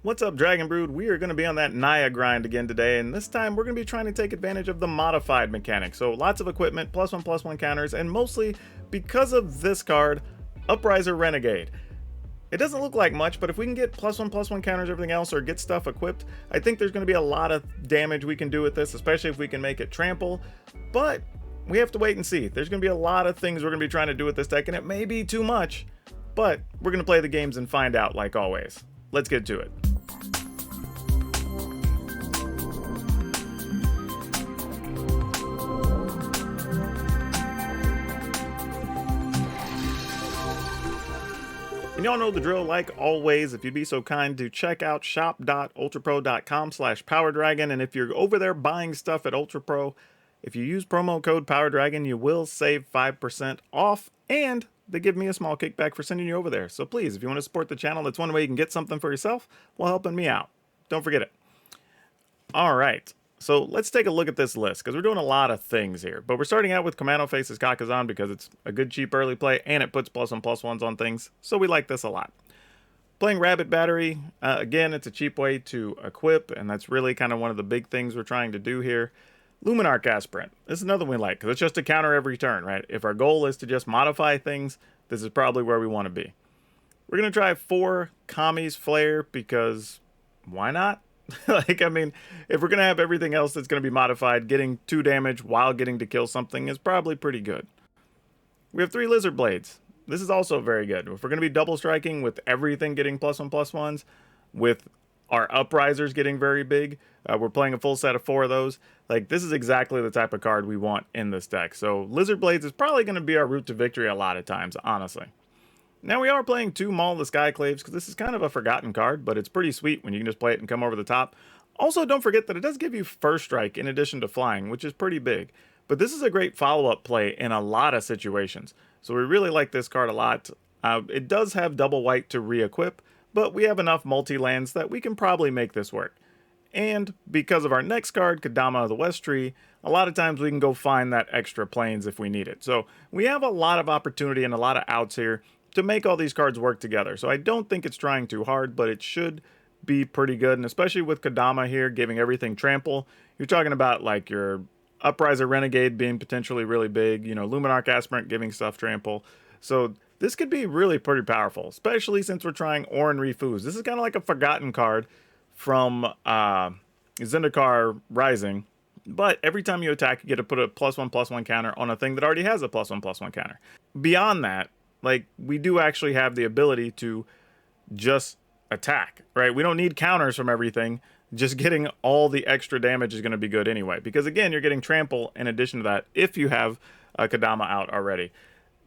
What's up, Dragon Brood? We are going to be on that Naya grind again today, and this time we're going to be trying to take advantage of the modified mechanic. So lots of equipment, +1/+1 counters, and mostly because of this card, Upriser Renegade. It doesn't look like much, but if we can get +1/+1 counters, everything else, or get stuff equipped, I think there's going to be a lot of damage we can do with this, especially if we can make it trample. But we have to wait and see. There's going to be a lot of things we're going to be trying to do with this deck, and it may be too much, but we're going to play the games and find out like always. Let's get to it. And y'all know the drill. Like always, if you'd be so kind to check out shop.ultrapro.com/PowrDragn, and if you're over there buying stuff at UltraPro, if you use promo code PowrDragn, you will save 5% off, and they give me a small kickback for sending you over there. So please, if you want to support the channel, that's one way you can get something for yourself while helping me out. Don't forget it. All right. So let's take a look at this list, because we're doing a lot of things here. But we're starting out with Commando Faces Kakazan because it's a good cheap early play, and it puts +1/+1s on things, so we like this a lot. Playing Rabbit Battery, again, it's a cheap way to equip, and that's really kind of one of the big things we're trying to do here. Luminarch Aspirant, this is another one we like, because it's just a counter every turn, right? If our goal is to just modify things, this is probably where we want to be. We're going to try 4 Kami's Flare, because why not? Like, I mean, if we're going to have everything else that's going to be modified, getting 2 damage while getting to kill something is probably pretty good. We have 3 Lizard Blades. This is also very good. If we're going to be double striking with everything getting +1/+1s, with our Uprisers getting very big, we're playing a full set of 4 of those. Like, this is exactly the type of card we want in this deck. So Lizard Blades is probably going to be our route to victory a lot of times, honestly. Now, we are playing 2 Maul the Skyclaves, because this is kind of a forgotten card, but it's pretty sweet when you can just play it and come over the top. Also, don't forget that it does give you first strike in addition to flying, which is pretty big. But this is a great follow-up play in a lot of situations. So we really like this card a lot. It does have double white to re-equip, but we have enough multi-lands that we can probably make this work. And because of our next card, Kadama of the West Tree, a lot of times we can go find that extra planes if we need it. So we have a lot of opportunity and a lot of outs here to make all these cards work together. So I don't think it's trying too hard, but it should be pretty good. And especially with Kadama here giving everything trample, you're talking about like your Upriser Renegade being potentially really big, you know, Luminarch Aspirant giving stuff trample. So this could be really pretty powerful, especially since we're trying Orin Refuse. This is kind of like a forgotten card from Zendikar Rising, but every time you attack, you get to put a +1/+1 counter on a thing that already has a +1/+1 counter. Beyond that, like, we do actually have the ability to just attack, right? We don't need counters from everything. Just getting all the extra damage is going to be good anyway. Because, again, you're getting trample in addition to that if you have a Kadama out already.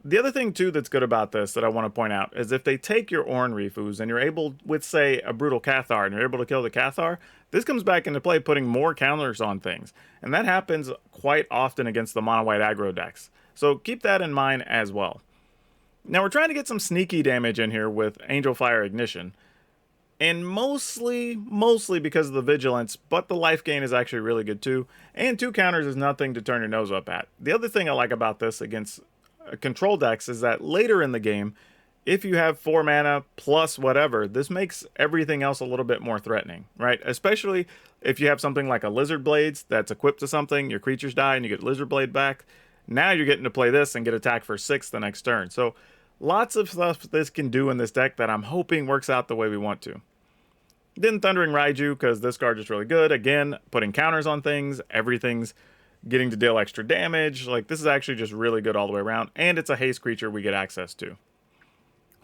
The other thing, too, that's good about this that I want to point out is if they take your Orin Refuse and you're able, with, say, a Brutal Cathar, and you're able to kill the Cathar, this comes back into play putting more counters on things. And that happens quite often against the mono-white aggro decks. So keep that in mind as well. Now, we're trying to get some sneaky damage in here with Angel Fire Ignition. And mostly because of the Vigilance, but the life gain is actually really good too. And 2 counters is nothing to turn your nose up at. The other thing I like about this against control decks is that later in the game, if you have 4 mana plus whatever, this makes everything else a little bit more threatening, right? Especially if you have something like a Lizard Blades that's equipped to something, your creatures die and you get Lizard Blade back. Now you're getting to play this and get attack for 6 the next turn. So lots of stuff this can do in this deck that I'm hoping works out the way we want to. Then Thundering Raiju, because this card is really good. Again, putting counters on things. Everything's getting to deal extra damage. Like, this is actually just really good all the way around. And it's a haste creature we get access to.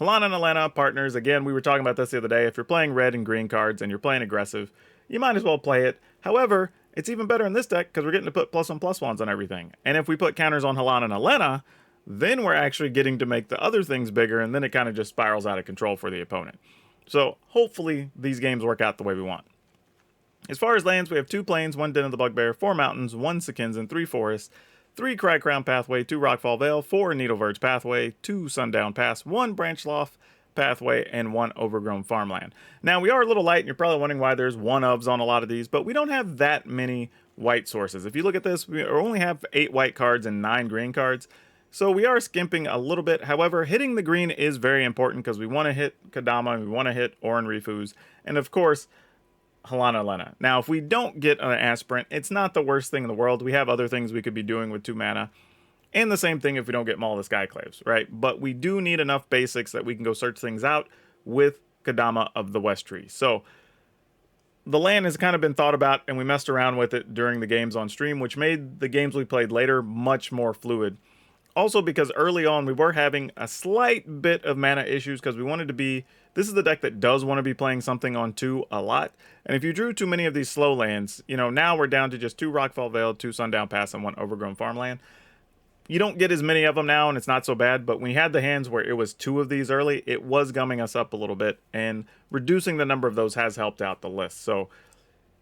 Halana and Alena, partners. Again, we were talking about this the other day. If you're playing red and green cards and you're playing aggressive, you might as well play it. However, it's even better in this deck because we're getting to put +1/+1s on everything. And if we put counters on Halana and Alena, then we're actually getting to make the other things bigger, and then it kind of just spirals out of control for the opponent. So hopefully these games work out the way we want. As far as lands, we have 2 plains, 1 Den of the Bugbear, 4 mountains, 1 Sekinzan, 3 forests, 3 Cry Crown Pathway, 2 Rockfall Vale, 4 Needle Verge Pathway, 2 Sundown Pass, 1 Branchloft Pathway, and 1 Overgrown Farmland. Now, we are a little light, and you're probably wondering why there's 1-ofs on a lot of these, but we don't have that many white sources. If you look at this, we only have 8 white cards and 9 green cards. So we are skimping a little bit. However, hitting the green is very important because we want to hit Kodama, we want to hit Oran Rifus, and of course, Halana Lena. Now, if we don't get an Aspirant, it's not the worst thing in the world. We have other things we could be doing with 2 mana. And the same thing if we don't get Maul the Skyclaves, right? But we do need enough basics that we can go search things out with Kodama of the West Tree. So the land has kind of been thought about, and we messed around with it during the games on stream, which made the games we played later much more fluid. Also because early on we were having a slight bit of mana issues because we wanted to be... This is the deck that does want to be playing something on 2 a lot. And if you drew too many of these slow lands, you know, now we're down to just 2 Rockfall Vale, 2 Sundown Pass, and 1 Overgrown Farmland. You don't get as many of them now, and it's not so bad, but when we had the hands where it was 2 of these early, it was gumming us up a little bit, and reducing the number of those has helped out the list. So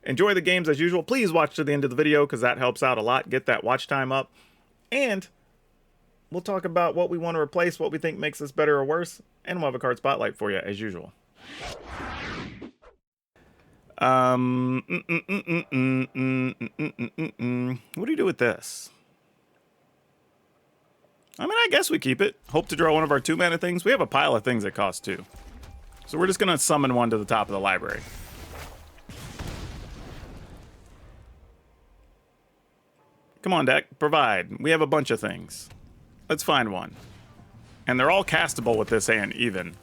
enjoy the games as usual. Please watch to the end of the video because that helps out a lot. Get that watch time up, and we'll talk about what we want to replace, what we think makes this better or worse, and we'll have a card spotlight for you as usual. What do you do with this? I mean, I guess we keep it. Hope to draw one of our 2 mana things. We have a pile of things that cost 2. So we're just going to summon one to the top of the library. Come on, deck. Provide. We have a bunch of things. Let's find one. And they're all castable with this hand, even.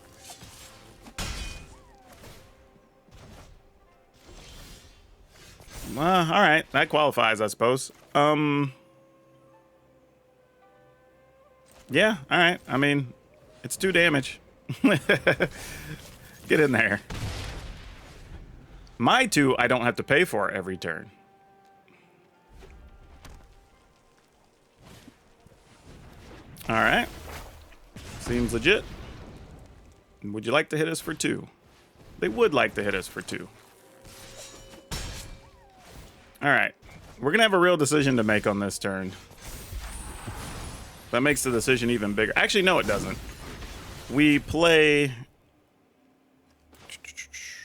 Alright. That qualifies, I suppose. Yeah, alright. I mean, it's 2 damage. Get in there. My 2, I don't have to pay for every turn. Alright. Seems legit. Would you like to hit us for 2? They would like to hit us for 2. Alright. We're going to have a real decision to make on this turn. That makes the decision even bigger. Actually, no, it doesn't. We play...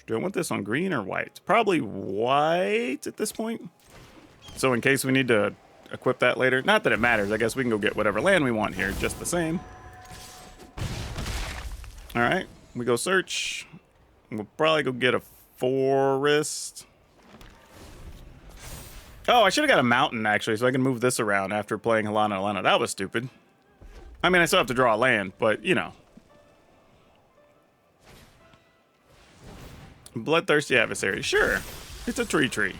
Do I want this on green or white? Probably white at this point. So in case we need to equip that later. Not that it matters. I guess we can go get whatever land we want here just the same. Alright. We go search. We'll probably go get a forest. Oh, I should have got a mountain, actually, so I can move this around after playing Halana Alena. That was stupid. I mean, I still have to draw a land, but, you know. Bloodthirsty Adversary. Sure. It's a tree.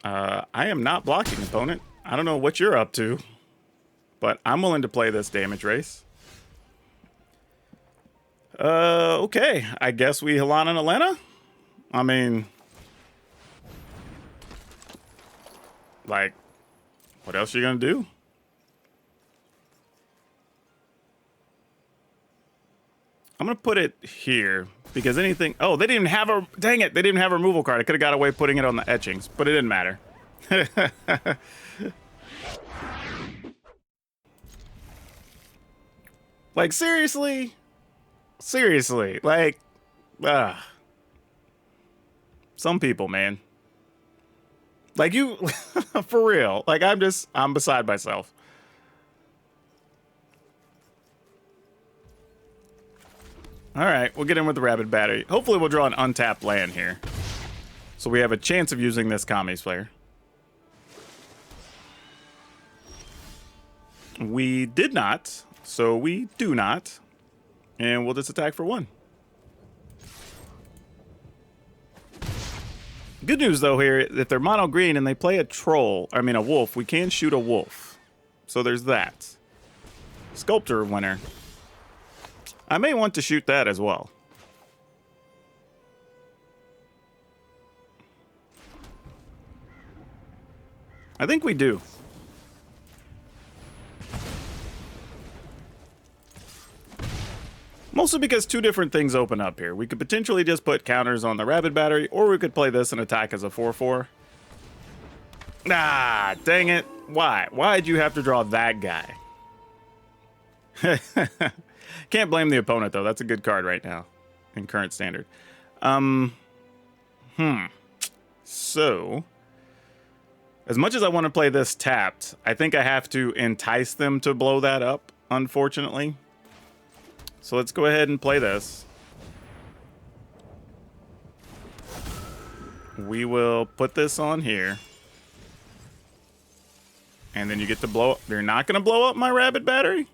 I am not blocking, opponent. I don't know what you're up to, but I'm willing to play this damage race. Okay. I guess we Halana Alena? I mean... Like, what else are you gonna do? I'm gonna put it here because anything... Oh, they didn't even have a... Dang it, they didn't have a removal card. I could have got away putting it on the etchings, but it didn't matter. Like, seriously? Seriously, like... Some people, man. Like, you... For real. Like, I'm beside myself. Alright, we'll get in with the Rapid Battery. Hopefully we'll draw an untapped land here. So we have a chance of using this Kami's Player. We did not, so we do not. And we'll just attack for 1. Good news, though, here, if they're mono green and they play a wolf, we can shoot a wolf. So there's that. Sculptor winner. I may want to shoot that as well. I think we do. Mostly because 2 different things open up here. We could potentially just put counters on the Rapid Battery, or we could play this and attack as a 4/4. Ah, dang it. Why? Why'd you have to draw that guy? Can't blame the opponent, though. That's a good card right now in current standard. So, as much as I want to play this tapped, I think I have to entice them to blow that up, unfortunately. So let's go ahead and play this. We will put this on here. And then you get to blow up. They're not going to blow up my rabbit battery?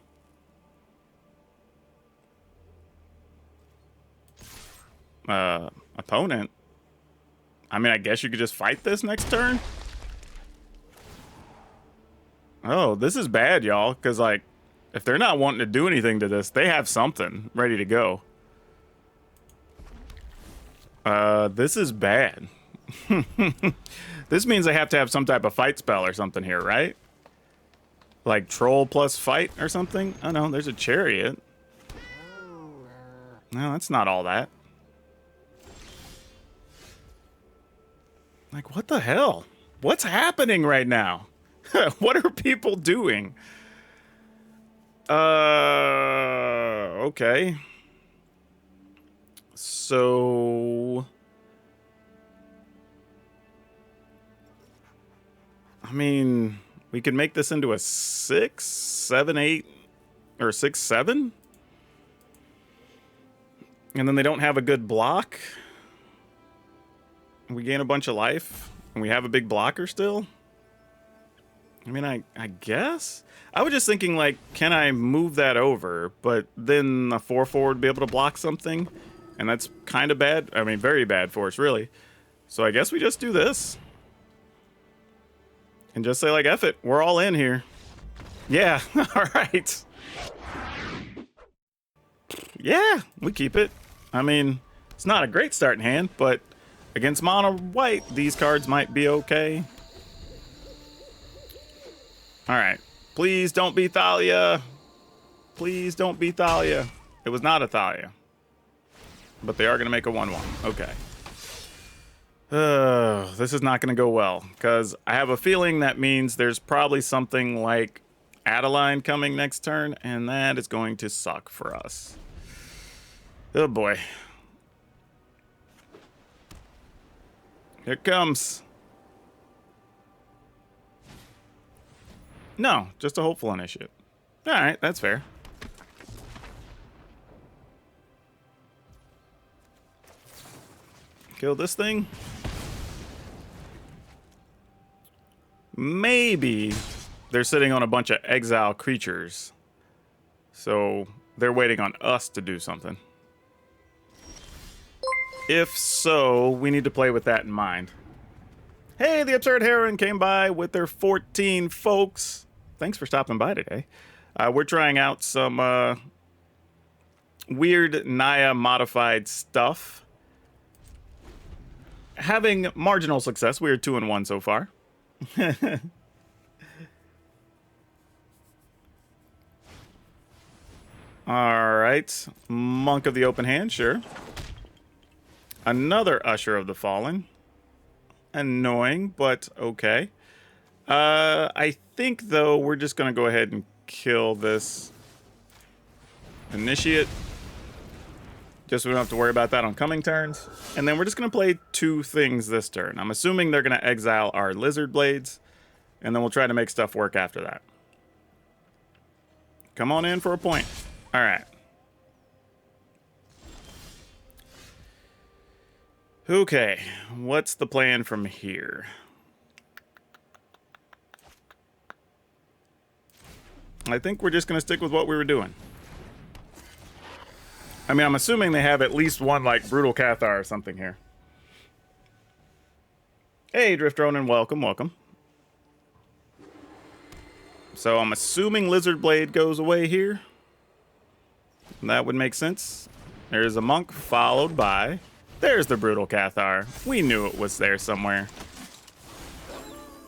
Opponent? I mean, I guess you could just fight this next turn? Oh, this is bad, y'all. Because, like, if they're not wanting to do anything to this, they have something ready to go. This is bad. This means I have to have some type of fight spell or something here, right? Like troll plus fight or something? Oh no, there's a chariot. No, that's not all that. Like, what the hell? What's happening right now? What are people doing? Okay. So... I mean, we could make this into a 6, 7, 8, or 6, 7. And then they don't have a good block. We gain a bunch of life. And we have a big blocker still. I mean, I guess? I was just thinking, like, can I move that over? But then a 4/4 would be able to block something. And that's kind of bad. I mean, very bad for us, really. So I guess we just do this. And just say, like, F it. We're all in here. Yeah, all right. Yeah, we keep it. I mean, it's not a great starting hand, but against mono white, these cards might be okay. All right. Please don't be Thalia. Please don't be Thalia. It was not a Thalia. But they are going to make a 1/1. Okay. This is not going to go well, because I have a feeling that means there's probably something like Adeline coming next turn, and that is going to suck for us. Oh boy. Here it comes. No, just a hopeful initiate. All right, that's fair. Kill this thing. Maybe they're sitting on a bunch of exile creatures. So they're waiting on us to do something. If so, we need to play with that in mind. Hey, the Absurd Heron came by with their 14 folks. Thanks for stopping by today. We're trying out some weird Naya modified stuff. Having marginal success. We are 2-1 so far. All right. Monk of the Open Hand, sure. Another Usher of the Fallen. Annoying, but okay. I think, though, we're just going to go ahead and kill this Initiate. Just so we don't have to worry about that on coming turns. And then we're just going to play two things this turn. I'm assuming they're going to exile our Lizard Blades. And then we'll try to make stuff work after that. Come on in for a point. All right. Okay, what's the plan from here? I think we're just going to stick with what we were doing. I mean, I'm assuming they have at least one, like, Brutal Cathar or something here. Hey, Drift Ronin, welcome, welcome. So I'm assuming Lizard Blade goes away here. That would make sense. There's a Monk followed by... There's the Brutal Cathar. We knew it was there somewhere.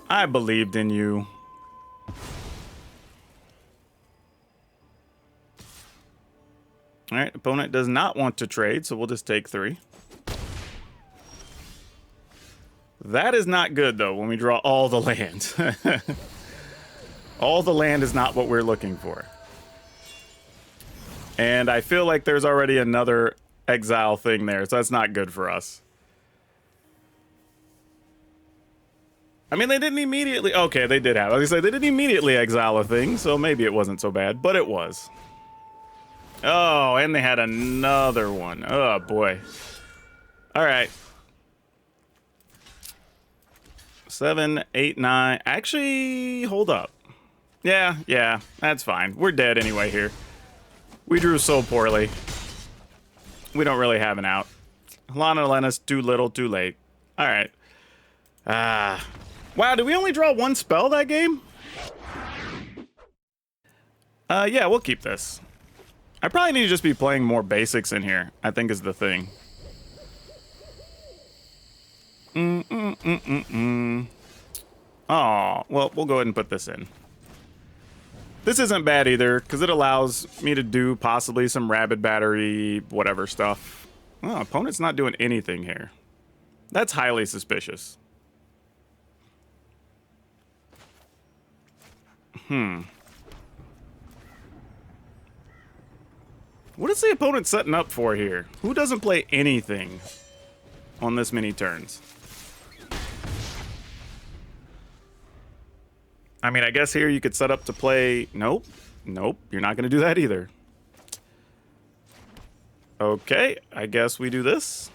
I believed in you. Alright, opponent does not want to trade, so we'll just take 3. That is not good, though, when we draw all the land. All the land is not what we're looking for. And I feel like there's already another exile thing there, so that's not good for us. I mean, they didn't immediately... Okay, they did have... I was gonna say, they didn't immediately exile a thing, so maybe it wasn't so bad, but it was. Oh, and they had another one. Oh, boy. All right. 7, 8, 9. Actually, hold up. Yeah, that's fine. We're dead anyway here. We drew so poorly. We don't really have an out. Lana Lennis, too little, too late. All right. Wow, did we only draw one spell that game? Yeah, we'll keep this. I probably need to just be playing more basics in here, I think is the thing. Oh, well, we'll go ahead and put this in. This isn't bad either, because it allows me to do possibly some Rabid Battery, whatever stuff. Oh, opponent's not doing anything here. That's highly suspicious. What is the opponent setting up for here? Who doesn't play anything on this many turns? I mean, I guess here you could set up to play... Nope. Nope. You're not going to do that either. Okay. I guess we do this.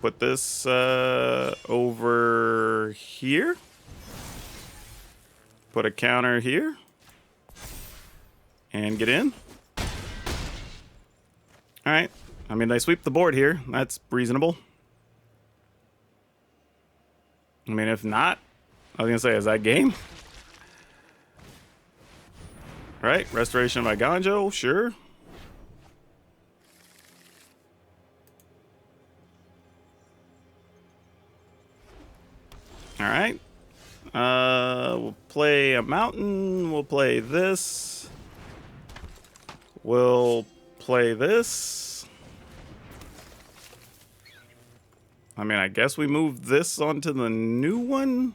Put this over here. Put a counter here. And get in. All right. I mean, they sweep the board here. That's reasonable. I mean, if not, I was going to say, is that game? Right? Restoration by Ganjo, sure. All right. We'll play a mountain. We'll play this. We'll play this. I mean, I guess we move this onto the new one.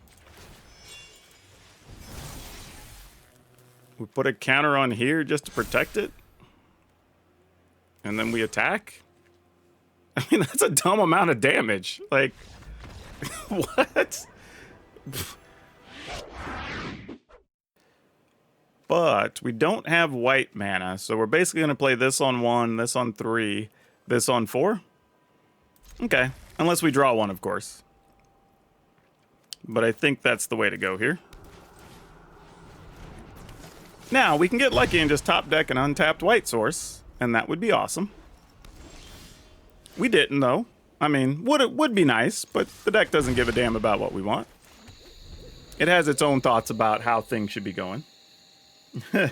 We put a counter on here just to protect it. And then we attack. I mean, that's a dumb amount of damage. Like, what? But we don't have white mana, so we're basically going to play this on 1, this on 3, this on 4. Okay, unless we draw one, of course. But I think that's the way to go here. Now, we can get lucky and just top deck an untapped white source, and that would be awesome. We didn't, though. I mean, would be nice, but the deck doesn't give a damn about what we want. It has its own thoughts about how things should be going. All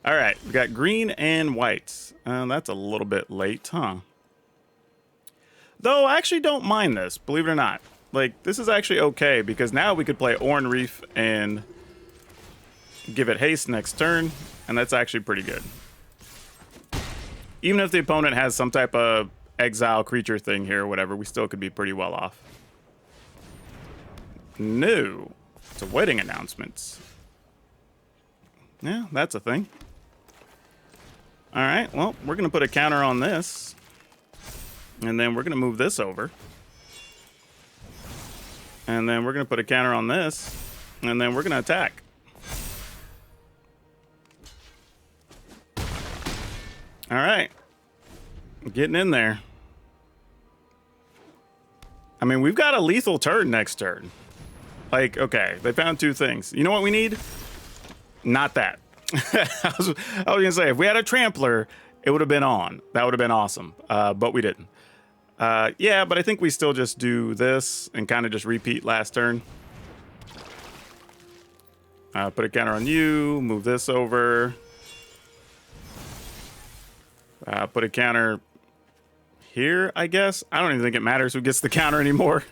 right, we got green and white. That's a little bit late, huh? Though I actually don't mind this, believe it or not. Like, this is actually okay, because now we could play Oran Reef and give it haste next turn, and that's actually pretty good. Even if the opponent has some type of exile creature thing here or whatever, we still could be pretty well off. No. It's a wedding announcements. Yeah, that's a thing. All right, well, we're going to put a counter on this. And then we're going to move this over. And then we're going to put a counter on this. And then we're going to attack. All right. Getting in there. I mean, we've got a lethal turn next turn. Like, okay, they found two things. You know what we need? Not that. I was gonna say, if we had a trampler, it would have been on. That would have been awesome. But we didn't. Yeah, but I think we still just do this and kind of just repeat last turn. Put a counter on you, move this over. Put a counter here, I guess. I don't even think it matters who gets the counter anymore.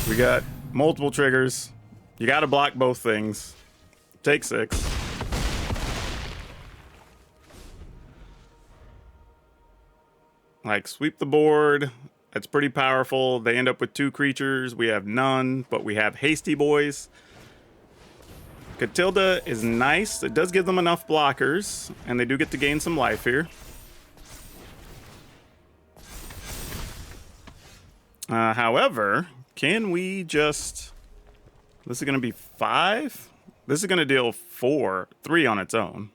We got multiple triggers. You got to block both things. Take 6. Like, sweep the board. That's pretty powerful. They end up with 2 creatures. We have none, but we have Hasty Boys. Catilda is nice. It does give them enough blockers, and they do get to gain some life here. However, can we just... This is going to be 5? This is going to deal 3 on its own.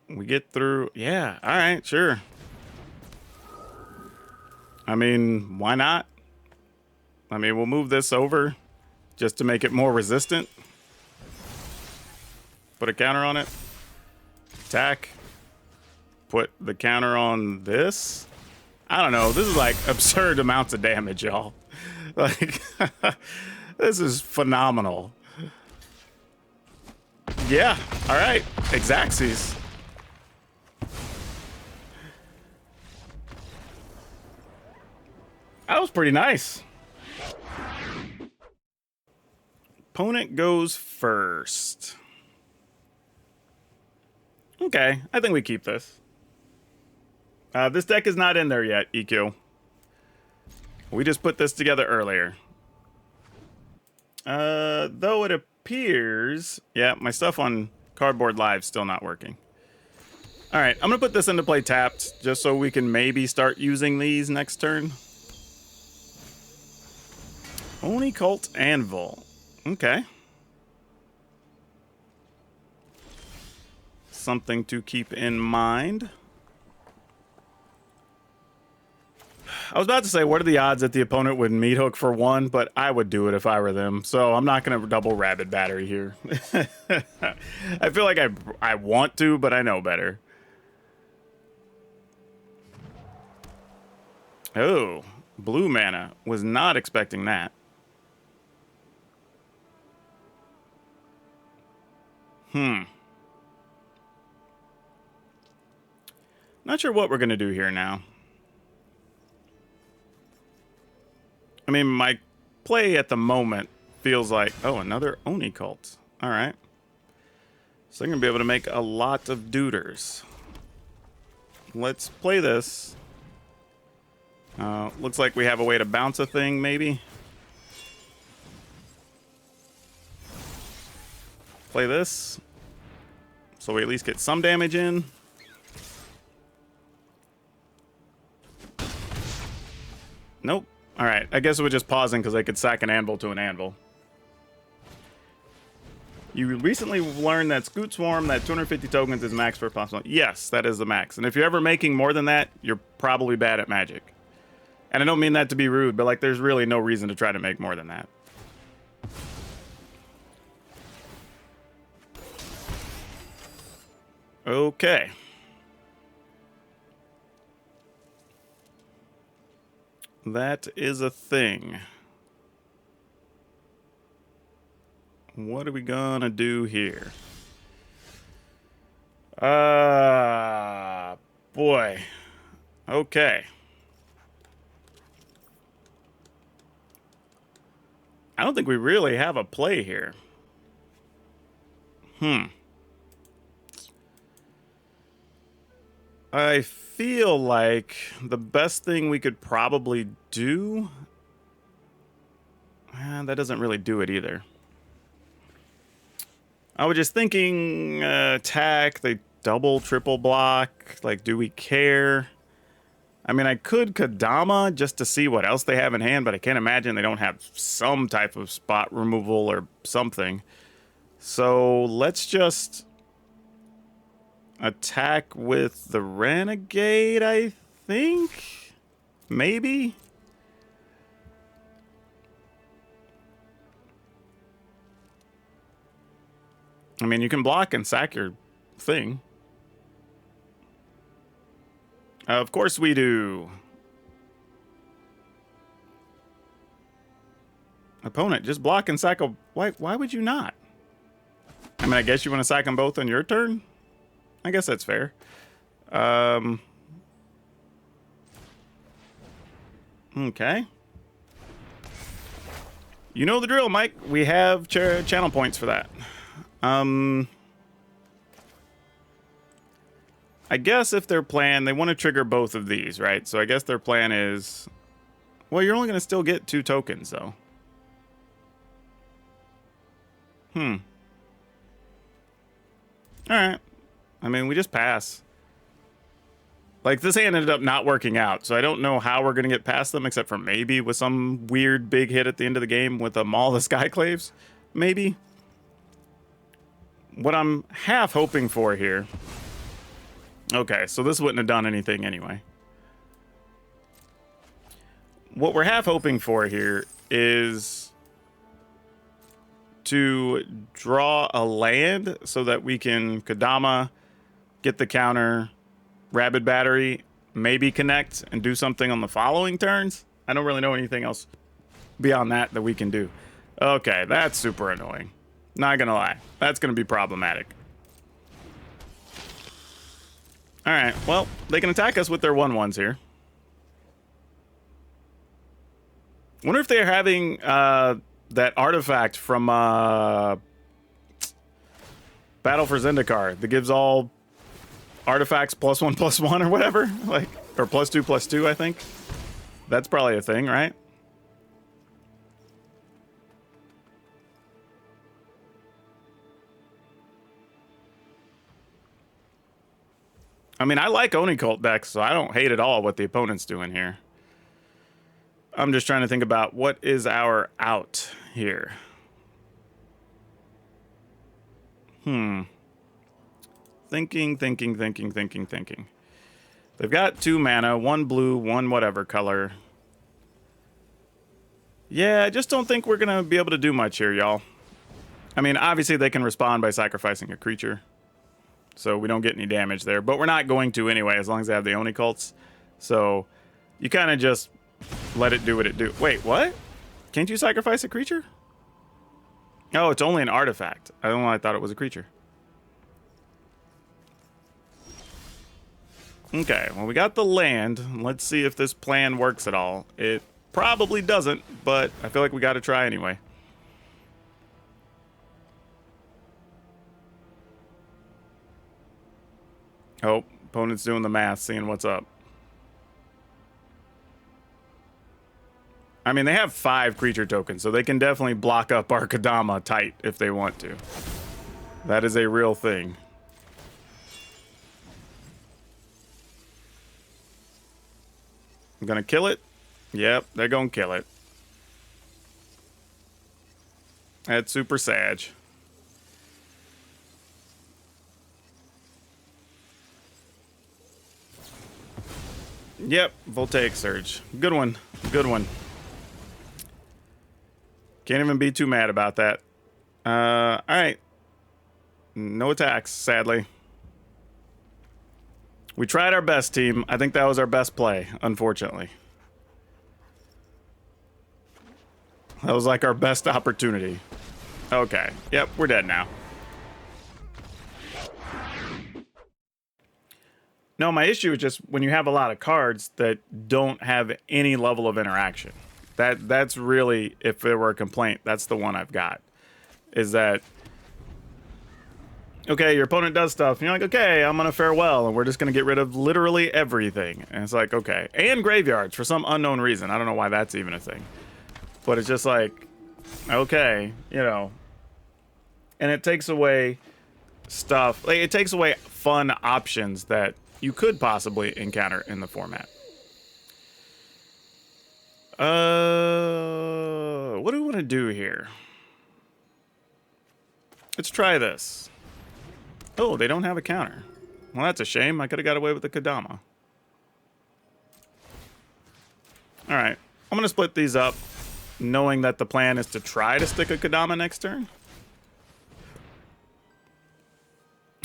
We get through... Yeah, all right, sure. I mean, why not? I mean, we'll move this over just to make it more resistant. Put a counter on it. Attack. Put the counter on this. I don't know. This is like absurd amounts of damage, y'all. Like, this is phenomenal. Yeah. All right. Exacxes. That was pretty nice. Opponent goes first. Okay, I think we keep this. This deck is not in there yet, EQ. We just put this together earlier. Though it appears... Yeah, my stuff on Cardboard Live's still not working. Alright, I'm going to put this into play tapped, just so we can maybe start using these next turn. Oni Cult Anvil. Okay. Something to keep in mind. I was about to say, what are the odds that the opponent would meat hook for 1, but I would do it if I were them, so I'm not going to double Rabid Battery here. I feel like I want to, but I know better. Oh, blue mana. Was not expecting that. Not sure what we're going to do here now. I mean, my play at the moment feels like... Oh, another Oni Cult. All right. So I'm going to be able to make a lot of duders. Let's play this. Looks like we have a way to bounce a thing, maybe. Play this. So we at least get some damage in. Nope. All right. I guess we're just pausing because I could sack an anvil to an anvil. You recently learned that Scoot Swarm, that 250 tokens is max for possible. Yes, that is the max. And if you're ever making more than that, you're probably bad at Magic. And I don't mean that to be rude, but like there's really no reason to try to make more than that. Okay. That is a thing. What are we gonna do here? Boy. Okay. I don't think we really have a play here. I feel like the best thing we could probably do... that doesn't really do it either. I was just thinking attack, they double, triple block. Like, do we care? I mean, I could Kadama just to see what else they have in hand, but I can't imagine they don't have some type of spot removal or something. So let's just attack with the Renegade, I think? Maybe? I mean, you can block and sack your thing. Of course we do. Opponent, just block and sack a... Why would you not? I mean, I guess you want to sack them both on your turn? I guess that's fair. Okay. You know the drill, Mike. We have channel points for that. I guess if their plan, they want to trigger both of these, right? So I guess their plan is... Well, you're only going to still get 2 tokens, though. Alright. I mean, we just pass. Like, this hand ended up not working out, so I don't know how we're going to get past them, except for maybe with some weird big hit at the end of the game with a Maul of Skyclaves. Maybe. What I'm half hoping for here... Okay, so this wouldn't have done anything anyway. What we're half hoping for here is to draw a land so that we can Kodama, get the counter, Rabid Battery, maybe connect and do something on the following turns. I don't really know anything else beyond that we can do. Okay, that's super annoying. Not gonna lie. That's gonna be problematic. Alright, well, they can attack us with their 1/1s here. Wonder if they're having that artifact from Battle for Zendikar that gives all artifacts +1/+1 or whatever, like, or +2/+2, I think. That's probably a thing, right? I mean, I like Oni Cult decks, so I don't hate at all what the opponent's doing here. I'm just trying to think about what is our out here. Thinking. They've got 2 mana, 1 blue, 1 whatever color. Yeah, I just don't think we're going to be able to do much here, y'all. I mean, obviously they can respond by sacrificing a creature, so we don't get any damage there. But we're not going to anyway, as long as they have the Oni Cults. So you kind of just let it do what it do. Wait, what? Can't you sacrifice a creature? Oh, it's only an artifact. I don't know, I thought it was a creature. Okay, well, we got the land. Let's see if this plan works at all. It probably doesn't, but I feel like we got to try anyway. Oh, opponent's doing the math, seeing what's up. I mean, they have 5 creature tokens, so they can definitely block up our Kodama tight if they want to. That is a real thing. I'm gonna kill it. Yep, they're gonna kill it. That's super sad. Yep, Voltaic Surge. Good one. Good one. Can't even be too mad about that. Alright. No attacks, sadly. We tried our best, team. I think that was our best play, unfortunately. That was like our best opportunity. Okay. Yep, we're dead now. No, my issue is just when you have a lot of cards that don't have any level of interaction. That's really, if there were a complaint, that's the one I've got. Is that, okay, your opponent does stuff, and you're like, okay, I'm gonna farewell, and we're just gonna get rid of literally everything. And it's like, okay. And graveyards, for some unknown reason. I don't know why that's even a thing. But it's just like, okay, you know. And it takes away stuff, like, it takes away fun options that you could possibly encounter in the format. What do we want to do here? Let's try this. Oh, they don't have a counter. Well, that's a shame. I could have got away with the Kodama. All right. I'm going to split these up, knowing that the plan is to try to stick a Kodama next turn.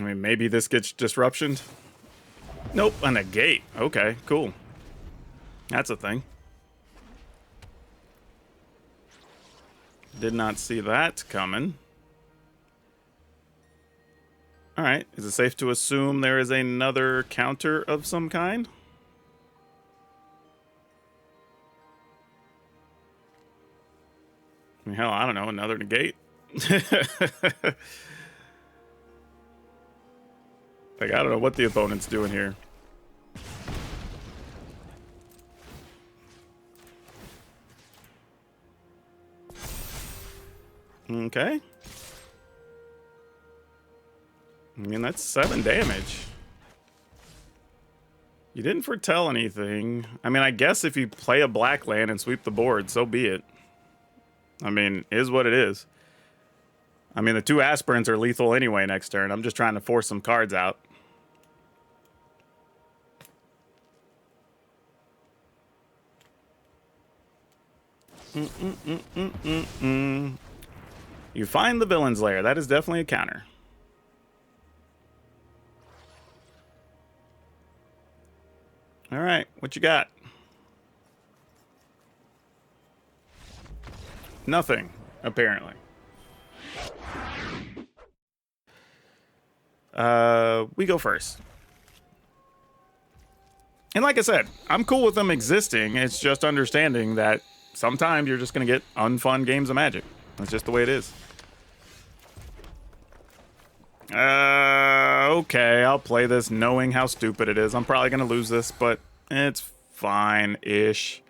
I mean, maybe this gets disruptioned. Nope, a negate. Okay, cool. That's a thing. Did not see that coming. Alright, is it safe to assume there is another counter of some kind? I mean, hell, I don't know, another negate? Like, I don't know what the opponent's doing here. Okay. I mean, that's 7 damage. You didn't foretell anything. I mean, I guess if you play a black land and sweep the board, so be it. I mean, is what it is. I mean, the 2 aspirants are lethal anyway next turn. I'm just trying to force some cards out. You find the villain's lair. That is definitely a counter. All right, what you got? Nothing, apparently. We go first. And like I said, I'm cool with them existing. It's just understanding that sometimes you're just going to get unfun games of Magic. That's just the way it is. Okay, I'll play this knowing how stupid it is. I'm probably going to lose this, but it's fine-ish.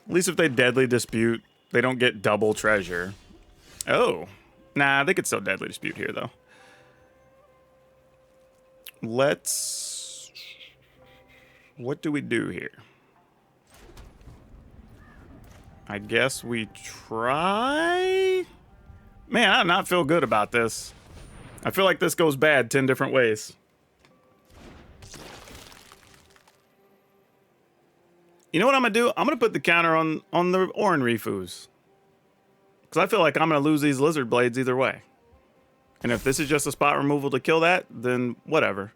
At least if they Deadly Dispute, they don't get double treasure. Oh. Nah, they could still Deadly Dispute here, though. Let's... What do we do here? I guess we try... Man, I do not feel good about this. I feel like this goes bad 10 different ways. You know what I'm going to do? I'm going to put the counter on the Orin Rifus. Because I feel like I'm going to lose these Lizard Blades either way. And if this is just a spot removal to kill that, then whatever.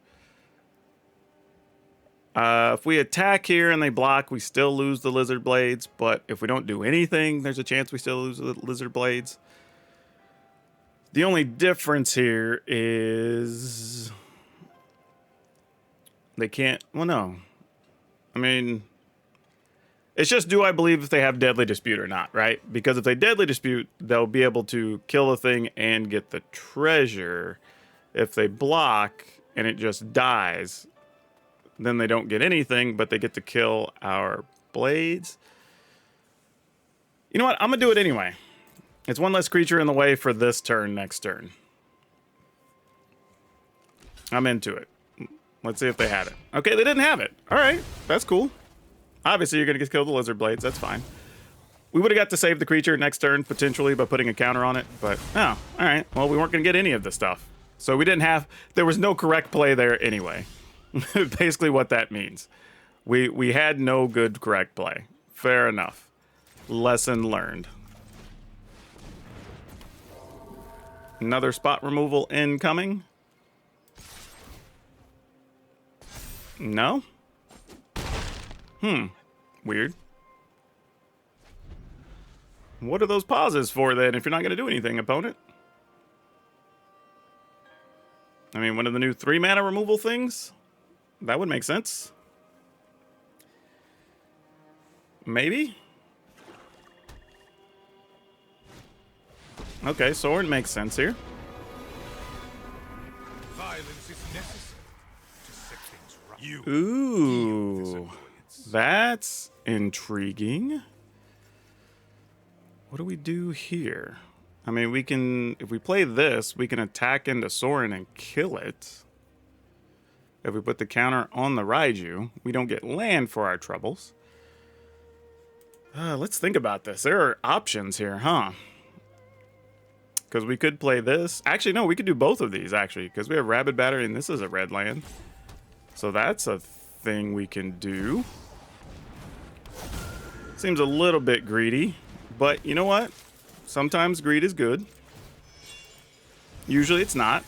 If we attack here and they block, we still lose the Lizard Blades. But if we don't do anything, there's a chance we still lose the Lizard Blades. The only difference here is... They can't... Well, no. I mean... It's just, do I believe if they have Deadly Dispute or not, right? Because if they Deadly Dispute, they'll be able to kill the thing and get the treasure. If they block and it just dies, then they don't get anything, but they get to kill our blades. You know what? I'm going to do it anyway. It's one less creature in the way for this turn next turn. I'm into it. Let's see if they had it. Okay, they didn't have it. All right, that's cool. Obviously, you're going to get killed with Lizard Blades. That's fine. We would have got to save the creature next turn, potentially, by putting a counter on it. But, oh, all right. Well, we weren't going to get any of the stuff. So we didn't have... There was no correct play there anyway. Basically what that means. We had no good correct play. Fair enough. Lesson learned. Another spot removal incoming. No? Weird. What are those pauses for then if you're not going to do anything, opponent? I mean, one of the new 3-mana removal things? That would make sense. Maybe? Okay, Sorin makes sense here. Violence is necessary to set things right. Ooh. That's intriguing. What do we do here? I mean, we can... If we play this, we can attack into Sorin and kill it. If we put the counter on the Raiju, we don't get land for our troubles. Let's think about this. There are options here, huh? Because we could play this. Actually, no, we could do both of these, actually. Because we have Rabid Battery, and this is a red land. So that's a thing we can do. Seems a little bit greedy. But you know what? Sometimes greed is good. Usually it's not.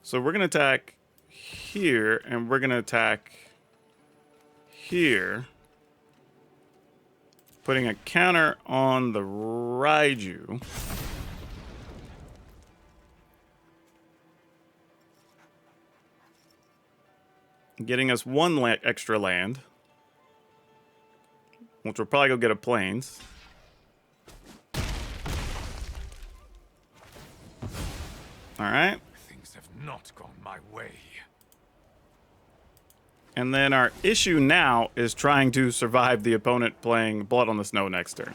So we're going to attack here, and we're going to attack here. Putting a counter on the Raiju. Getting us one extra land. Which will probably go get a Plains. Alright. Things have not gone my way. And then our issue now is trying to survive the opponent playing Blood on the Snow next turn.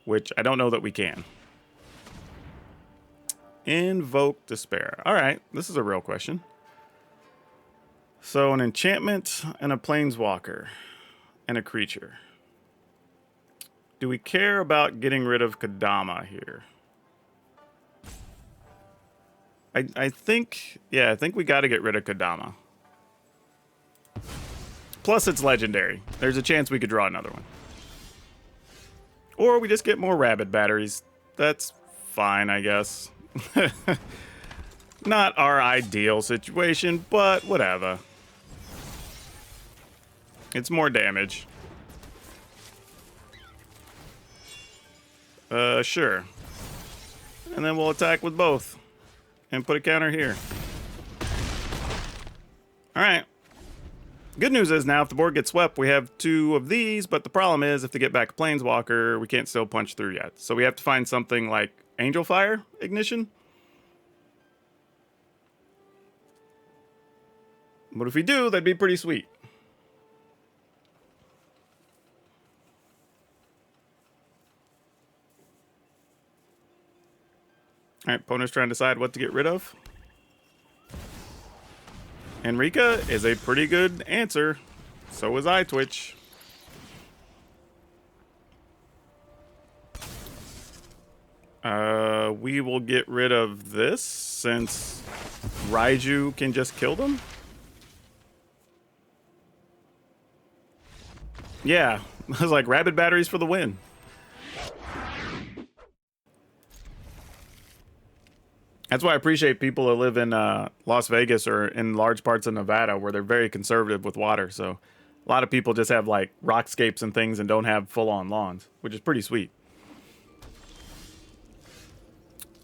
Which I don't know that we can. Invoke Despair. Alright, this is a real question. So an enchantment and a planeswalker and a creature. Do we care about getting rid of Kodama here? I think, yeah, I think we got to get rid of Kodama. Plus it's legendary. There's a chance we could draw another one. Or we just get more rabbit batteries. That's fine, I guess. Not our ideal situation, but whatever. It's more damage. Sure. And then we'll attack with both. And put a counter here. Alright. Good news is now if the board gets swept, we have 2 of these, but the problem is if they get back a Planeswalker, we can't still punch through yet. So we have to find something like Angel Fire Ignition. But if we do, that'd be pretty sweet. Alright, opponent's trying to decide what to get rid of. Enrika is a pretty good answer. So is iTwitch. We will get rid of this since Raiju can just kill them. Yeah, it was like rabbit batteries for the win. That's why I appreciate people that live in Las Vegas or in large parts of Nevada where they're very conservative with water. So a lot of people just have like rockscapes and things and don't have full-on lawns, which is pretty sweet.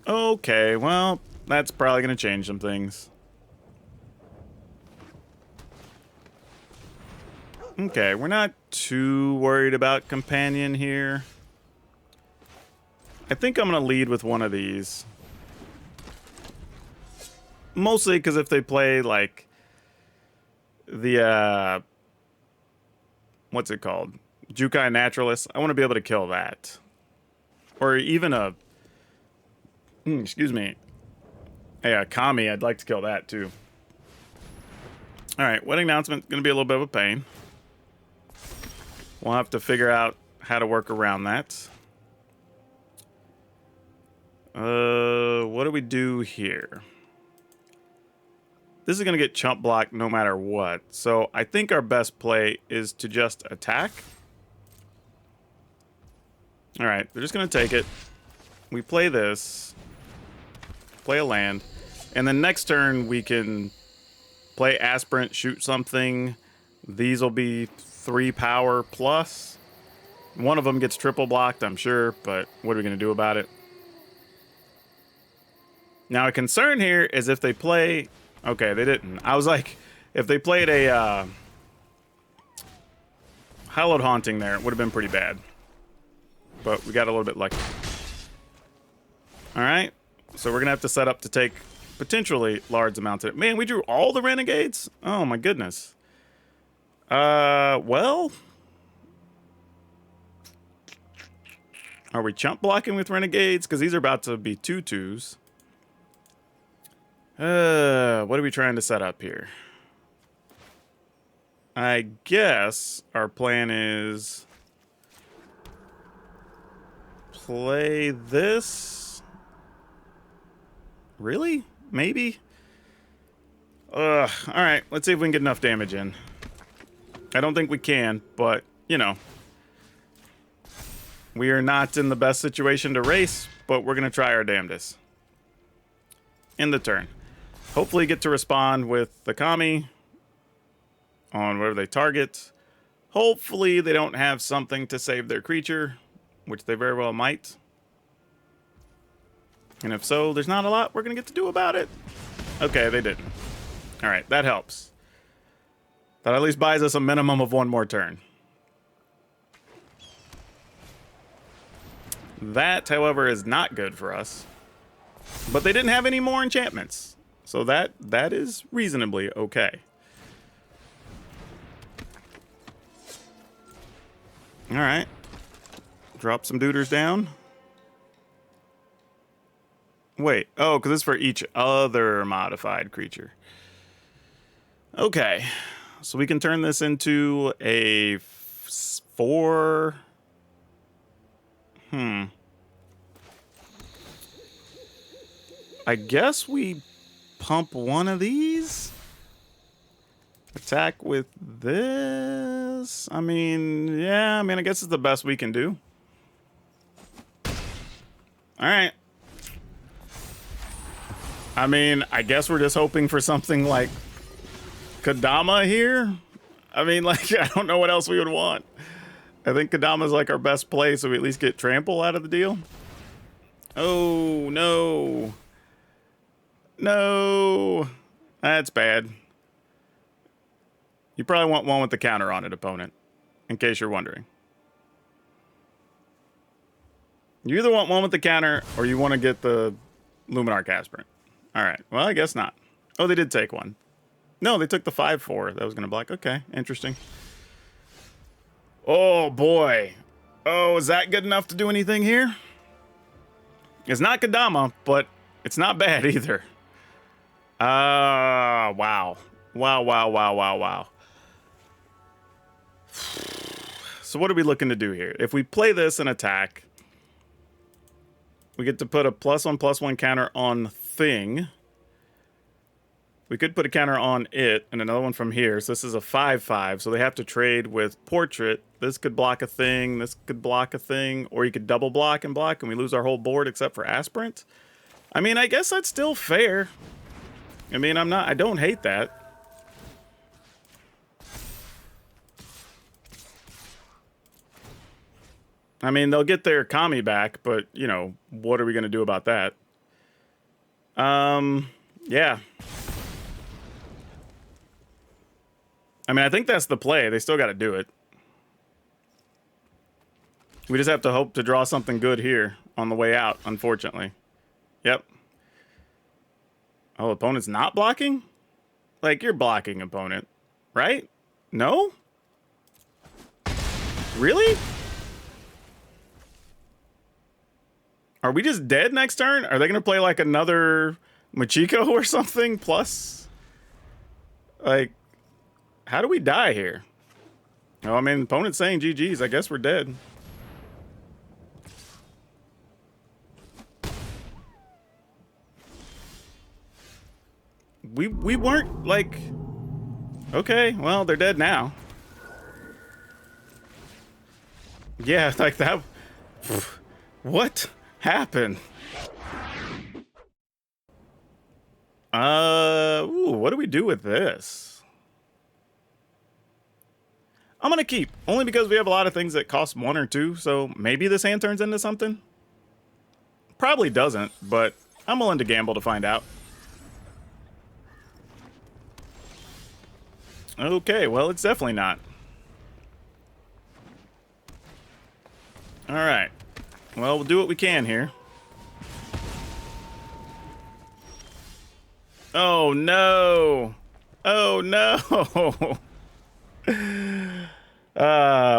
Okay, well, that's probably going to change some things. Okay, we're not too worried about Companion here. I think I'm going to lead with one of these. Mostly because if they play, like, the, what's it called? Jukai Naturalist, I want to be able to kill that. Or even a, excuse me, a Kami, I'd like to kill that, too. Alright, wedding announcement going to be a little bit of a pain. We'll have to figure out how to work around that. What do we do here? This is going to get chump blocked no matter what. So I think our best play is to just attack. Alright, they're just going to take it. We play this. Play a land. And then next turn we can play Aspirant, shoot something. These will be 3 power plus. One of them gets triple blocked, I'm sure, but what are we going to do about it? Now a concern here is if they play... Okay, they didn't. I was like, if they played a Hallowed Haunting there, it would have been pretty bad. But we got a little bit lucky. Alright, so we're going to have to set up to take potentially large amounts of it. Man, we drew all the Renegades? Oh my goodness. Well... Are we chump blocking with Renegades? Because these are about to be 2/2s. What are we trying to set up here? I guess our plan is... play this? Really? Maybe? Alright, let's see if we can get enough damage in. I don't think we can, but, you know. We are not in the best situation to race, but we're going to try our damnedest. End the turn. Hopefully get to respond with the Kami on whatever they target. Hopefully they don't have something to save their creature, which they very well might. And if so, there's not a lot we're going to get to do about it. Okay, they didn't. Alright, that helps. That at least buys us a minimum of 1 more turn. That, however, is not good for us. But they didn't have any more enchantments. So that is reasonably okay. Alright. Drop some duders down. Wait. Oh, because it's for each other modified creature. Okay, so we can turn this into a 4. I guess we pump one of these. Attack with this. I mean, yeah, I guess it's the best we can do. All right. I mean, I guess we're just hoping for something like Kadama here. I mean, like, I don't know what else we would want. I think Kadama's like our best play, so we at least get trample out of the deal. Oh, no. No. That's bad. You probably want one with the counter on it, opponent, in case you're wondering. You either want one with the counter or you want to get the Luminarch Aspirant. All right. Well, I guess not. Oh, they did take one. No, they took the 5/4 that was going to block. Okay, interesting. Oh, boy. Oh, is that good enough to do anything here? It's not Kadama, but it's not bad either. Wow. Wow, wow, wow, wow, wow. So what are we looking to do here? If we play this and attack, we get to put a +1/+1 counter on thing. We could put a counter on it and another one from here. So this is a 5/5. So they have to trade with Portrait. This could block a thing. This could block a thing. Or you could double block, and we lose our whole board except for Aspirant. I mean, I guess that's still fair. I mean, I don't hate that. I mean, they'll get their Kami back, but, you know, what are we going to do about that? Yeah. I mean, I think that's the play. They still got to do it. We just have to hope to draw something good here on the way out, unfortunately. Yep. Oh, opponent's not blocking? Like, you're blocking, opponent. Right? No? Really? Are we just dead next turn? Are they going to play, like, another Machiko or something? Plus? Like, how do we die here? Oh, I mean, opponent's saying GG's. I guess we're dead. We weren't, like... Okay, well, they're dead now. Yeah, like that... What happened? Ooh, what do we do with this? I'm gonna keep, only because we have a lot of things that cost 1 or 2, so maybe this hand turns into something? Probably doesn't, but I'm willing to gamble to find out. Okay, well, it's definitely not. Alright. Well, we'll do what we can here. Oh, no! Oh, no!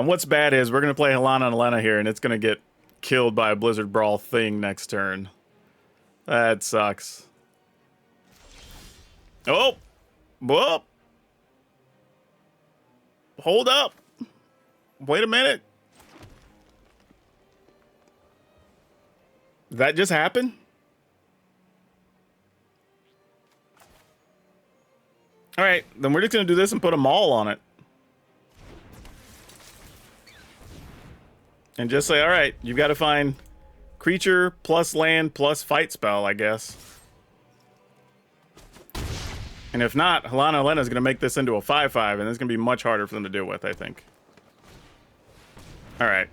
What's bad is we're going to play Halana and Elena here, and it's going to get killed by a Blizzard Brawl thing next turn. That sucks. Oh! Whoop! Hold up! Wait a minute. Did that just happen? Alright, then we're just going to do this and put a Maul on it. And just say, alright, you've got to find creature plus land plus fight spell, I guess. And if not, Halana Elena is going to make this into a 5/5, and it's going to be much harder for them to deal with, I think. Alright.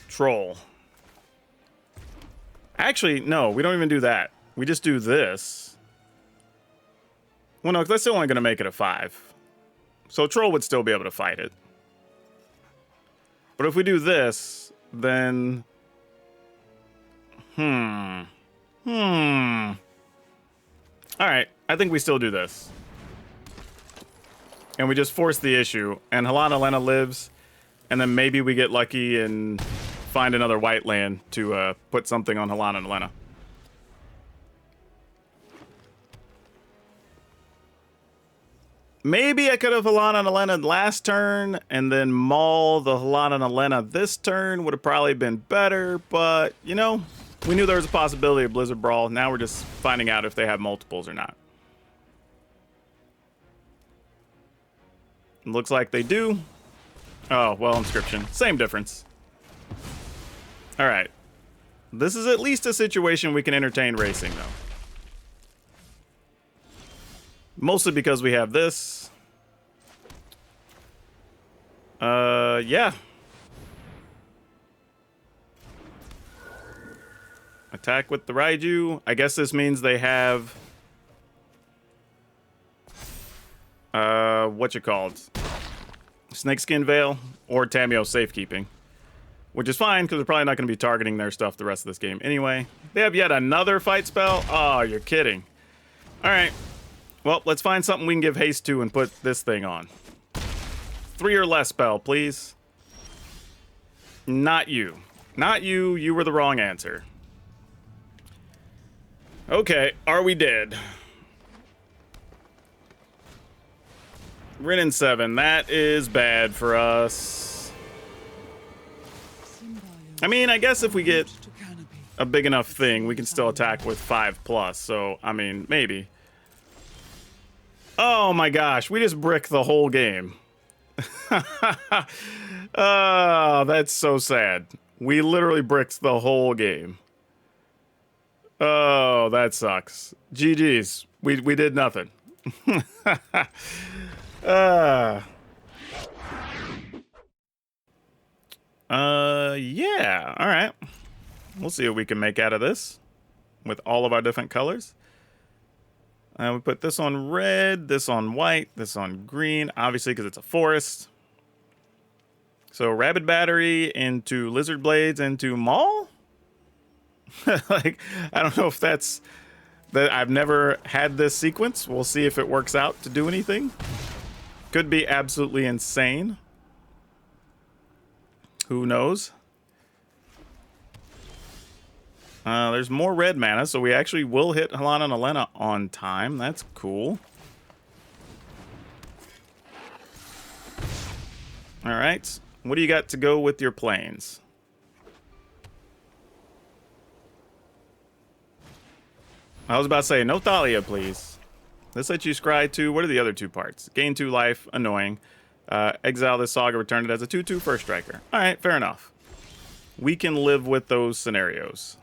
Troll. Actually, no, we don't even do that. We just do this. Well, no, that's still only going to make it a 5. So Troll would still be able to fight it. But if we do this, then... Alright, I think we still do this. And we just force the issue. And Halana Elena lives. And then maybe we get lucky and find another white land to put something on Halana and Elena. Maybe I could have Halana and Elena last turn and then maul the Halana and Elena this turn. Would have probably been better, but, you know, we knew there was a possibility of Blizzard Brawl. Now we're just finding out if they have multiples or not. Looks like they do. Oh, well, Inscription. Same difference. All right. This is at least a situation we can entertain racing, though. Mostly because we have this. Yeah. Attack with the Raiju. I guess this means they have... whatchamacallit? Snakeskin Veil or Tameo Safekeeping. Which is fine, because they're probably not going to be targeting their stuff the rest of this game anyway. They have yet another fight spell? Oh, you're kidding. Alright. Well, let's find something we can give haste to and put this thing on. 3 or less spell, please. Not you. Not you. You were the wrong answer. Okay, are we dead? Rin and 7. That is bad for us. I mean, I guess if we get a big enough thing, we can still attack with 5+. So, I mean, maybe. Oh my gosh, we just bricked the whole game. Oh, that's so sad. We literally bricked the whole game. Oh, that sucks. GG's. We did nothing. Yeah. All right. We'll see what we can make out of this with all of our different colors. We put this on red, this on white, this on green, obviously because it's a forest. So Rabid Battery into Lizard Blades into Maul? Like, I don't know if that's... I've never had this sequence. We'll see if it works out to do anything. Could be absolutely insane. Who knows? There's more red mana, so we actually will hit Halana and Elena on time. That's cool. All right. What do you got to go with your planes? I was about to say, no Thalia, please. This lets you scry 2. What are the other 2 parts? Gain 2 life, annoying. Exile this Saga, return it as a 2/2 first striker. All right, fair enough. We can live with those scenarios.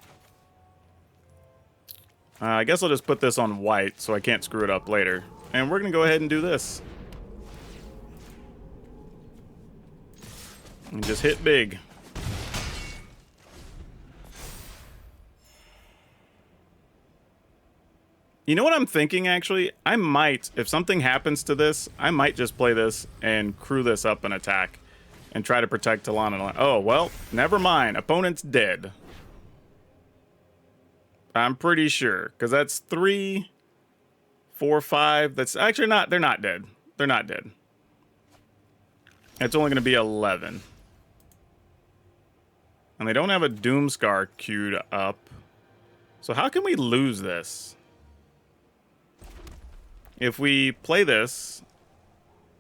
I guess I'll just put this on white so I can't screw it up later. And we're going to go ahead and do this. And just hit big. You know what I'm thinking, actually? I might, if something happens to this, I might just play this and crew this up and attack. And try to protect Halana. Oh, well, never mind. Opponent's dead. I'm pretty sure, because that's 3, 4, 5. That's actually not. They're not dead. They're not dead. It's only going to be 11. And they don't have a Doomscar queued up. So how can we lose this? If we play this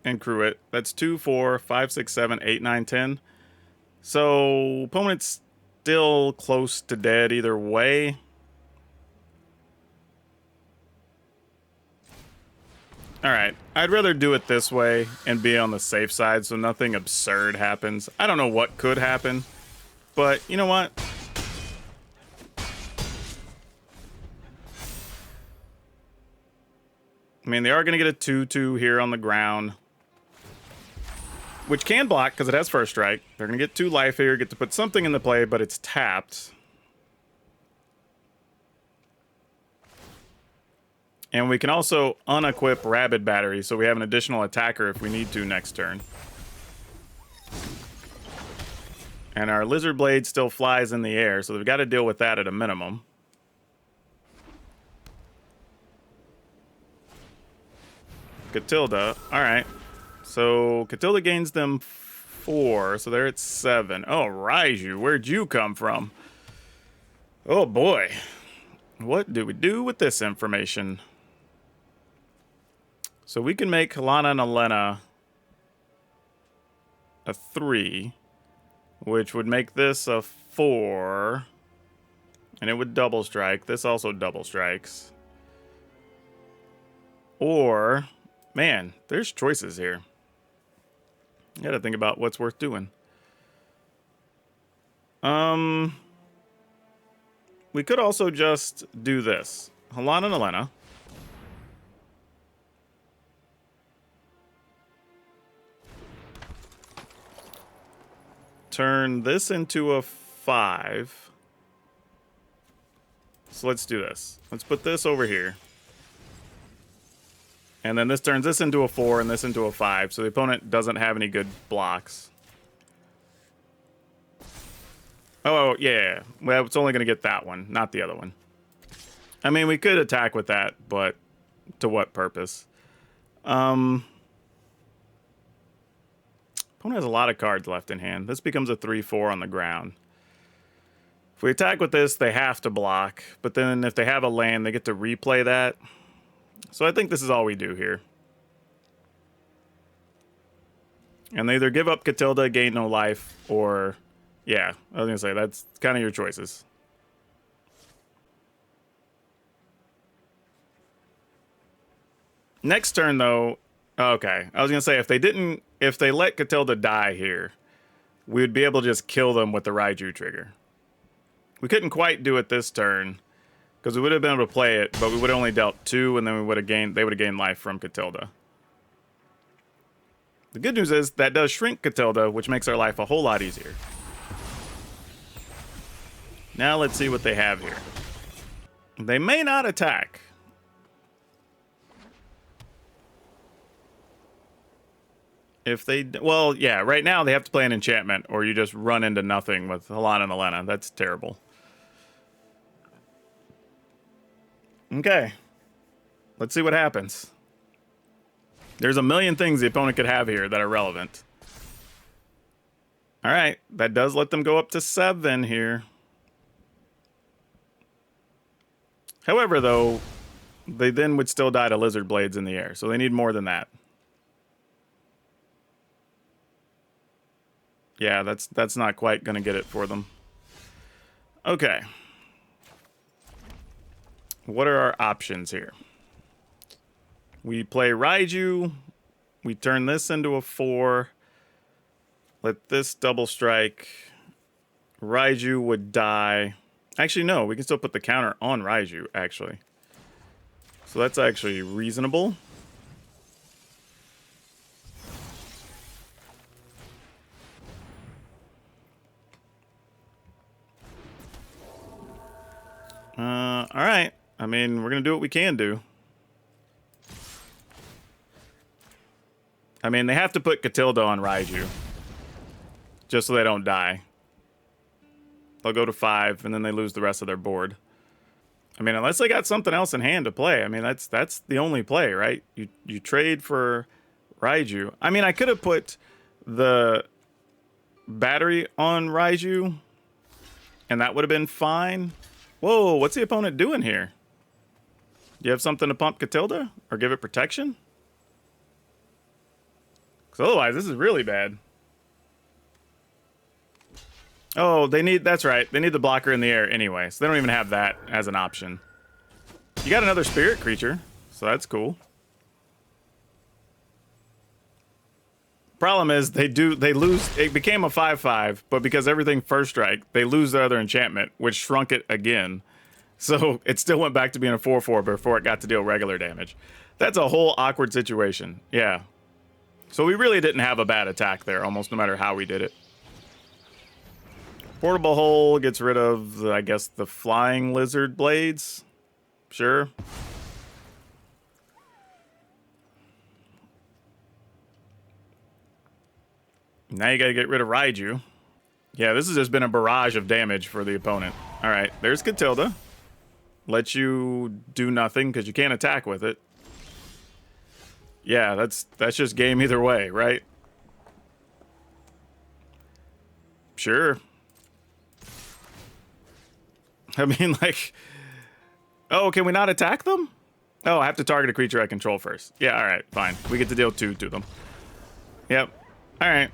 and crew it, that's 2, 4, 5, 6, 7, 8, 9, 10. So opponent's still close to dead either way. All right, I'd rather do it this way and be on the safe side so nothing absurd happens. I don't know what could happen, but you know what? I mean, they are going to get a 2/2 here on the ground, which can block because it has first strike. They're going to get 2 life here, get to put something in the play, but it's tapped. And we can also unequip Rabid Battery, so we have an additional attacker if we need to next turn. And our Lizard Blade still flies in the air, so we've got to deal with that at a minimum. Catilda, alright. So Catilda gains them 4, so they're at 7. Oh, Raiju, where'd you come from? Oh boy. What do we do with this information? So we can make Helana and Elena a 3, which would make this a 4, and it would double strike. This also double strikes. Or, man, there's choices here. You gotta think about what's worth doing. We could also just do this. Helana and Elena. Turn this into a 5. So let's do this. Let's put this over here. And then this turns this into a 4 and this into a 5. So the opponent doesn't have any good blocks. Oh, yeah. Well, it's only going to get that one, not the other one. I mean, we could attack with that, but to what purpose? Opponent has a lot of cards left in hand. This becomes a 3/4 on the ground. If we attack with this, they have to block. But then if they have a land, they get to replay that. So I think this is all we do here. And they either give up Catilda, gain no life, or... yeah, I was going to say, that's kind of your choices. Next turn, though... okay, I was going to say, if they let Catilda die here, we would be able to just kill them with the Raiju trigger. We couldn't quite do it this turn, because we would have been able to play it, but we would have only dealt 2, and then they would have gained life from Catilda. The good news is, that does shrink Catilda, which makes our life a whole lot easier. Now let's see what they have here. They may not attack. If they... well, yeah, right now they have to play an enchantment, or you just run into nothing with Helana and Elena. That's terrible. Okay. Let's see what happens. There's a million things the opponent could have here that are relevant. Alright, that does let them go up to 7 here. However, though, they then would still die to Lizard Blades in the air, so they need more than that. Yeah, that's not quite going to get it for them. Okay. What are our options here? We play Raiju. We turn this into a 4. Let this double strike. Raiju would die. Actually, no, we can still put the counter on Raiju, actually. So that's actually reasonable. Alright. I mean, we're going to do what we can do. I mean, they have to put Catilda on Raiju. Just so they don't die. They'll go to 5, and then they lose the rest of their board. I mean, unless they got something else in hand to play. I mean, that's the only play, right? You trade for Raiju. I mean, I could have put the battery on Raiju, and that would have been fine. Whoa, what's the opponent doing here? Do you have something to pump Catilda? Or give it protection? Because otherwise, this is really bad. Oh, they need... that's right. They need the blocker in the air anyway. So they don't even have that as an option. You got another spirit creature. So that's cool. Problem is, they lose... it became a 5/5, but because everything first strike, they lose their other enchantment, which shrunk it again. So it still went back to being a 4/4 before it got to deal regular damage. That's a whole awkward situation. Yeah. So we really didn't have a bad attack there, almost no matter how we did it. Portable Hole gets rid of, I guess, the flying lizard blades. Sure. Now you gotta get rid of Raiju. Yeah, this has just been a barrage of damage for the opponent. Alright, there's Catilda. Let you do nothing because you can't attack with it. Yeah, that's just game either way, right? Sure. I mean, like... oh, can we not attack them? Oh, I have to target a creature I control first. Yeah, all right, fine. We get to deal 2 to them. Yep. All right.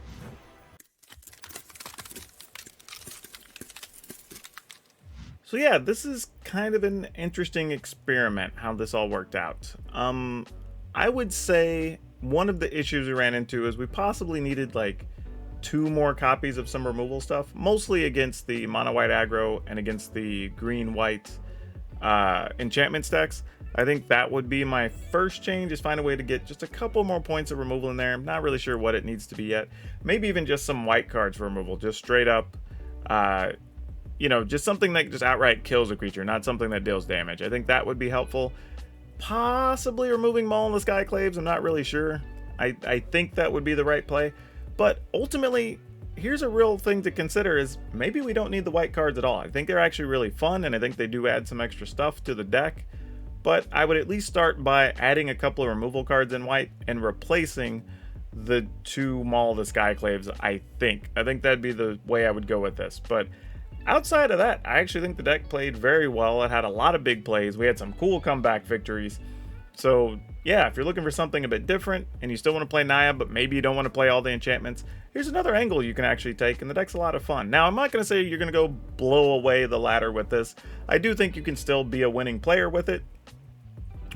So yeah, this is kind of an interesting experiment, how this all worked out. I would say one of the issues we ran into is we possibly needed like 2 more copies of some removal stuff, mostly against the mono-white aggro and against the green-white enchantment stacks. I think that would be my first change, is find a way to get just a couple more points of removal in there. I'm not really sure what it needs to be yet. Maybe even just some white cards for removal, just straight up, you know, just something that just outright kills a creature, not something that deals damage. I think that would be helpful. Possibly removing Maul and the Skyclaves, I'm not really sure. I think that would be the right play. But ultimately, here's a real thing to consider, is maybe we don't need the white cards at all. I think they're actually really fun, and I think they do add some extra stuff to the deck. But I would at least start by adding a couple of removal cards in white and replacing the 2 Maul the Skyclaves, I think. I think that'd be the way I would go with this. But outside of that, I actually think the deck played very well. It had a lot of big plays. We had some cool comeback victories. So yeah, if you're looking for something a bit different and you still want to play Naya, but maybe you don't want to play all the enchantments, here's another angle you can actually take, and the deck's a lot of fun. Now, I'm not going to say you're going to go blow away the ladder with this. I do think you can still be a winning player with it,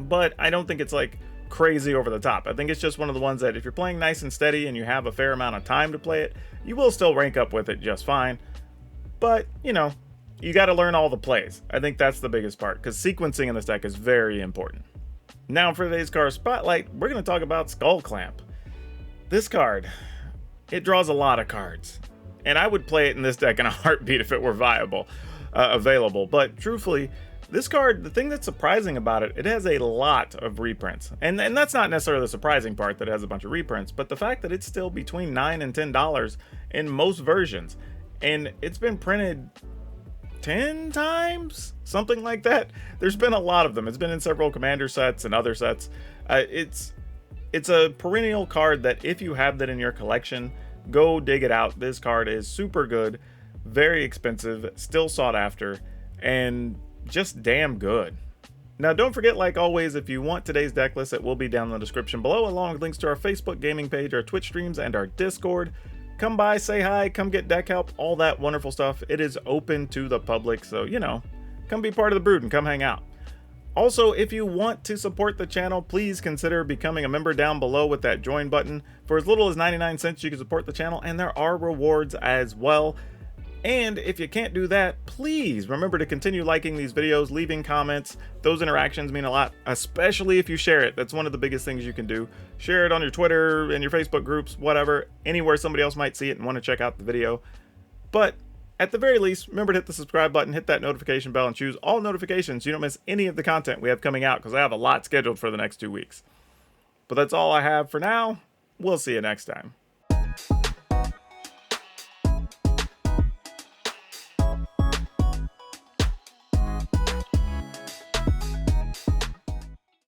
but I don't think it's like crazy over the top. I think it's just one of the ones that if you're playing nice and steady and you have a fair amount of time to play it, you will still rank up with it just fine. But, you know, you got to learn all the plays. I think that's the biggest part, because sequencing in this deck is very important. Now for today's card spotlight, we're going to talk about Skull Clamp. This card, it draws a lot of cards, and I would play it in this deck in a heartbeat if it were available. But truthfully, this card, the thing that's surprising about it, it has a lot of reprints. And that's not necessarily the surprising part that it has a bunch of reprints, but the fact that it's still between $9 and $10 in most versions. And it's been printed 10 times? Something like that. There's been a lot of them. It's been in several Commander sets and other sets. It's a perennial card that if you have that in your collection, go dig it out. This card is super good, very expensive, still sought after, and just damn good. Now, don't forget, like always, if you want today's deck list, it will be down in the description below, along with links to our Facebook gaming page, our Twitch streams, and our Discord. Come by, say hi, come get deck help, all that wonderful stuff. It is open to the public, so, you know, come be part of the brood and come hang out. Also, if you want to support the channel, please consider becoming a member down below with that join button. For as little as 99 cents, you can support the channel, and there are rewards as well. And if you can't do that, please remember to continue liking these videos, leaving comments. Those interactions mean a lot, especially if you share it. That's one of the biggest things you can do. Share it on your Twitter and your Facebook groups, whatever, anywhere somebody else might see it and want to check out the video. But at the very least, remember to hit the subscribe button, hit that notification bell, and choose all notifications so you don't miss any of the content we have coming out, because I have a lot scheduled for the next 2 weeks. But that's all I have for now. We'll see you next time.